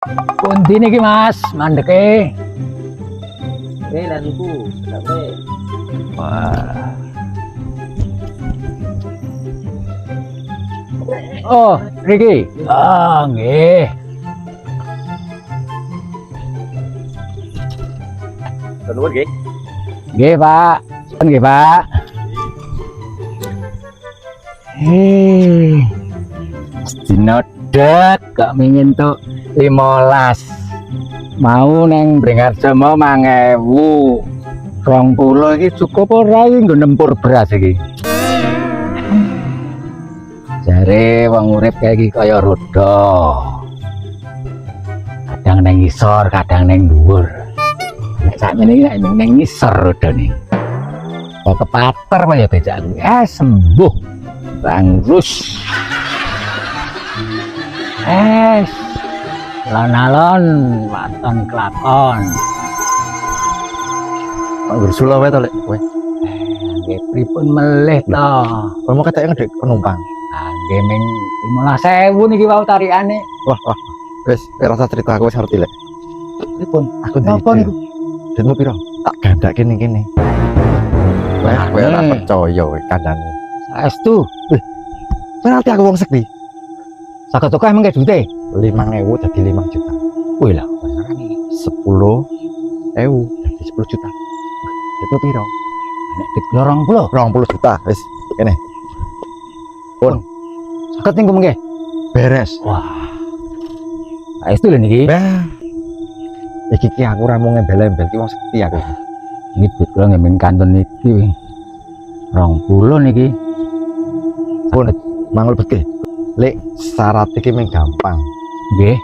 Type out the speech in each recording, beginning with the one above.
Pundi niki Mas, mandeke. Lanuku, sampai. Wah. Oh, Riki. Ah, nggih. Nuwun nggih. Nggih, Pak. Nggih, Pak. Dinodek gak mingin tuh 15. Mau neng Bringharjo mau 1000. 20 iki cukup ora iki nggo nempur beras iki. Jare wong urip kayak iki kaya roda. Kadang neng ngisor, kadang neng dhuwur. Nek sakmene iki neng ngisor rodane. Kok kepater kaya becakku. Sembuh. Banggrus. Alon-alon waton kelakon. Bersula wae to lek kowe. Nggih pripun melih to? Kowe mau ketek ngedek penumpang. Nggih ming 15.000 niki wau tarikane. Wah, wis rasa cerita aku wis ngerti lek. Pripun? Aku Napa niku? Denmu piro? Tak gandake ning kene. Kowe ora percaya kowe kandhane. Saestu. Kowe ngerti aku wong sekti. Saged kok emang duite? 5.000 dadi 5 juta. Wih lah, beneran iki. 10.000 dadi 10 juta. Itu piro? Nek dit 20. 20 juta wis kene. Pun Saged niku mengke. beres. Wah. Saestu lho niki. Bah. Iki aku ora mau ngembel-embel ki wong sekti aku. Niki duit kula ngeming kanton niki. 20 niki. Pun mangul beke. Lek syarat iki mung gampang. Nggih.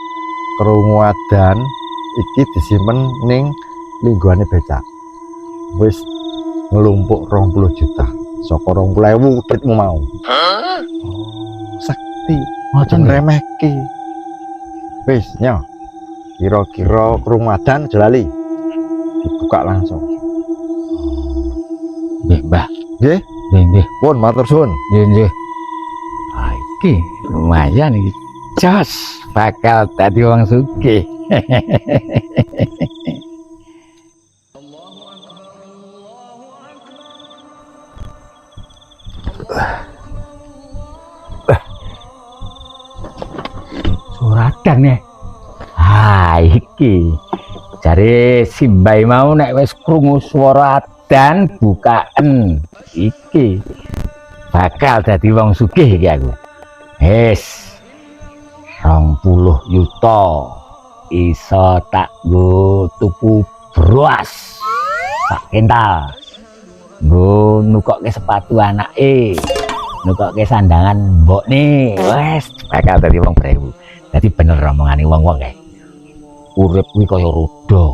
Krungu adan iki disimpen ning lingguane becak. Wis ngelumpuk 20 juta. Saka 20.000 duitmu mau. Sakti. Ngoten remehke. Wis nyo. Kira-kira krungu adan aja lali. Dibuka langsung. Nggih, Mbah. Nggih, Nggih. pun matur suwun. Nggih. Iki lumayan iki. Jos bakal tadi wong sugih. Suratan ya. Iki. Jare Simbai mau nek wis krungu swara adan bukaan iki bakal dadi wong sugih iki aku. 20 yuta iso tak nggo tuku beras sak kental, nggo nukokke sepatu anake, nukokke sandangan mbokne. Wes bakal dadi wong brewu. Dadi bener omongane wong-wong kae. Urip kuwi kaya roda.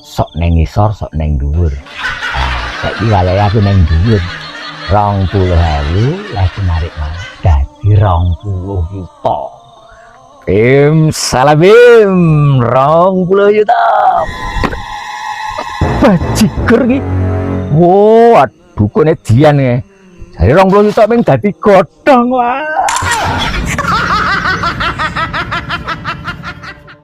Sok neng ngisor, sok neng dhuwur. Saiki wayahe aku neng dhuwur. 20.000 lagi narik mana? Dadi 20 juta. Bim, salam Bim, 20 juta. Bajigur ki. Wah, dukune Dian ya. Jadi 20 juta ping dadi godhong wah.